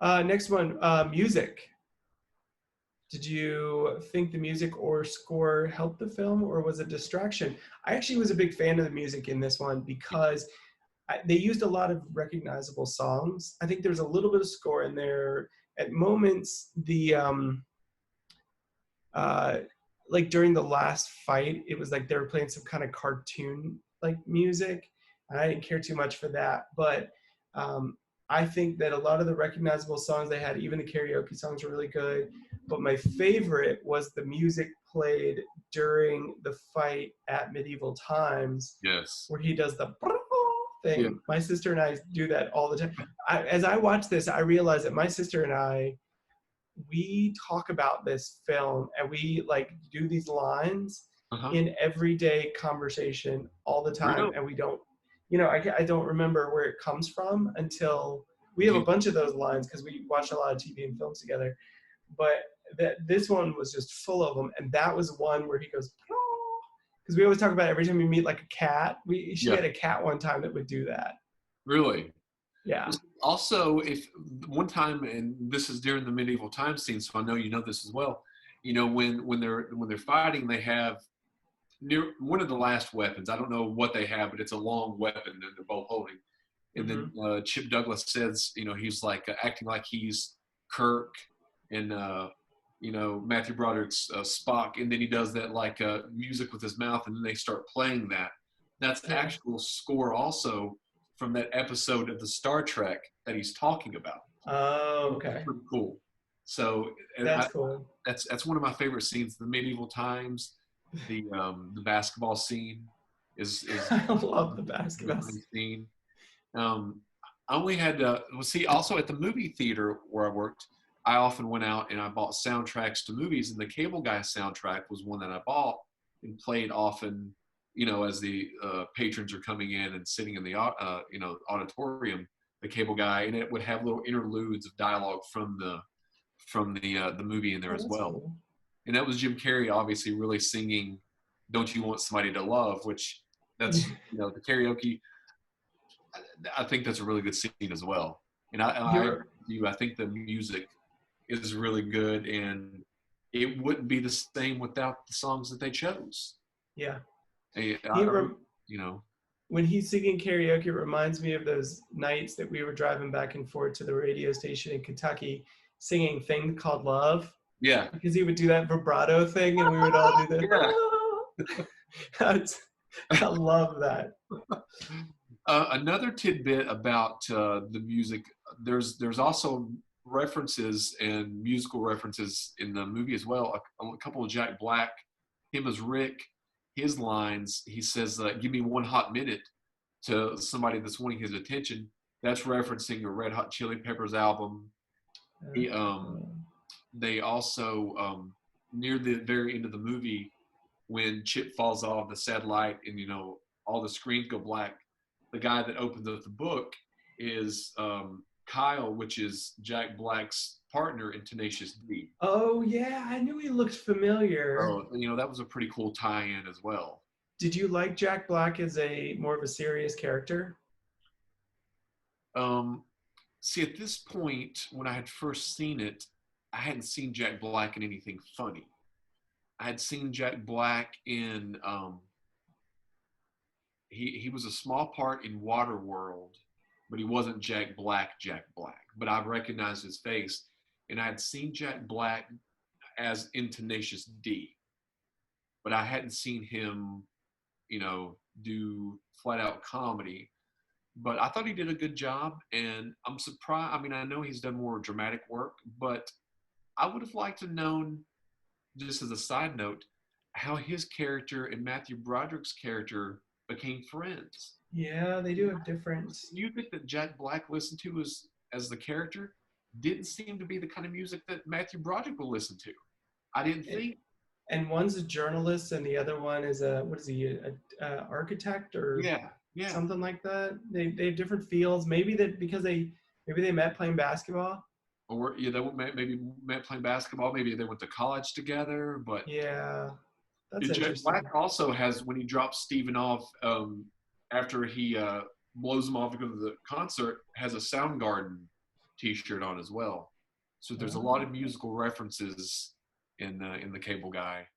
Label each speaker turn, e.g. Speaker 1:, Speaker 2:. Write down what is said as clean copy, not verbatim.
Speaker 1: Next one, music. Did you think the music or score helped the film, or was it a distraction? I actually was a big fan of the music in this one because they used a lot of recognizable songs. I think there's a little bit of score in there. At moments, uh, like during the last fight, it was like they were playing some kind of cartoon like music, and I didn't care too much for that. But um, I think that a lot of the recognizable songs they had, even the karaoke songs, were really good. But my favorite was the music played during the fight at Medieval Times,
Speaker 2: Yes.
Speaker 1: where he does the
Speaker 2: Yeah.
Speaker 1: thing. My sister and I do that all the time. As I watch this, I realize that my sister and I, we talk about this film and we like do these lines
Speaker 2: Uh-huh.
Speaker 1: in everyday conversation all the time,
Speaker 2: Real.
Speaker 1: and we don't, I don't remember where it comes from until we have
Speaker 2: Do
Speaker 1: a
Speaker 2: you,
Speaker 1: bunch of those lines because we watch a lot of TV and films together. But that this one was just full of them, and that was one where he goes because we always talk about every time we meet like a cat. She
Speaker 2: yeah.
Speaker 1: had a cat one time that would do that.
Speaker 2: Really.
Speaker 1: Yeah.
Speaker 2: Also, if one time, and this is during the medieval time scene, so I know you know this as well. You know, when they're fighting, they have near one of the last weapons. I don't know what they have, but it's a long weapon that they're both holding. And then
Speaker 1: Mm-hmm.
Speaker 2: Chip Douglas says, he's like acting like he's Kirk and Matthew Broderick's Spock, and then he does that like music with his mouth, and then they start playing that. That's
Speaker 1: Yeah.
Speaker 2: actual score also from that episode of the Star Trek that he's talking about.
Speaker 1: Oh,
Speaker 2: Which is
Speaker 1: okay.
Speaker 2: pretty cool. So and
Speaker 1: That's cool.
Speaker 2: that's one of my favorite scenes. The medieval times, the basketball scene is
Speaker 1: I love the
Speaker 2: a
Speaker 1: basketball.
Speaker 2: funny scene. Um, I only had see also at the movie theater where I worked. I often went out and I bought soundtracks to movies, and the Cable Guy soundtrack was one that I bought and played often. As the patrons are coming in and sitting in the auditorium, the Cable Guy, and it would have little interludes of dialogue from the movie in there
Speaker 1: Oh,
Speaker 2: as
Speaker 1: that's
Speaker 2: well.
Speaker 1: cool.
Speaker 2: And that was Jim Carrey obviously really singing "Don't You Want Somebody to Love," which that's the karaoke. I think that's a really good scene as well. And I agree
Speaker 1: You're
Speaker 2: with you. I think the music is really good, and it wouldn't be the same without the songs that they chose.
Speaker 1: yeah. He
Speaker 2: I
Speaker 1: rem-
Speaker 2: you know,
Speaker 1: when he's singing karaoke, it reminds me of those nights that we were driving back and forth to the radio station in Kentucky, singing "Thing Called Love"
Speaker 2: yeah,
Speaker 1: because he would do that vibrato thing, and we would all do the.
Speaker 2: yeah.
Speaker 1: I love that.
Speaker 2: Another tidbit about the music. There's also references and musical references in the movie as well. A couple of Jack Black, him as Rick, his lines. He says, "Give me 1 hot minute" to somebody that's wanting his attention. That's referencing a Red Hot Chili Peppers album. He, they also near the very end of the movie, when Chip falls off the satellite and all the screens go black, the guy that opens up the book is Kyle, which is Jack Black's partner in Tenacious D.
Speaker 1: Oh yeah, I knew he looked familiar.
Speaker 2: So that was a pretty cool tie-in as well.
Speaker 1: Did you like Jack Black as a more of a serious character?
Speaker 2: Um, See, at this point, when I had first seen it, I hadn't seen Jack Black in anything funny. I had seen Jack Black in he was a small part in Waterworld, but he wasn't Jack Black. Jack Black, but I recognized his face, and I had seen Jack Black as in Tenacious D, but I hadn't seen him, do flat out comedy. But I thought he did a good job, and I'm surprised. I mean, I know he's done more dramatic work, but I would have liked to known, just as a side note, how his character and Matthew Broderick's character became friends.
Speaker 1: Yeah, they do have different.
Speaker 2: Music that Jack Black listened to as the character didn't seem to be the kind of music that Matthew Broderick would listen to. I didn't think.
Speaker 1: And one's a journalist, and the other one is a what is he, a architect or
Speaker 2: Yeah, yeah.
Speaker 1: something like that. They have different fields. Maybe that because they met playing basketball.
Speaker 2: Or yeah, they maybe met playing basketball. Maybe they went to college together. But
Speaker 1: Yeah, that's
Speaker 2: Jack
Speaker 1: interesting.
Speaker 2: Black also has, when he drops Steven off after he blows him off to go to the concert, has a Soundgarden T-shirt on as well. So there's a lot of musical references in the Cable Guy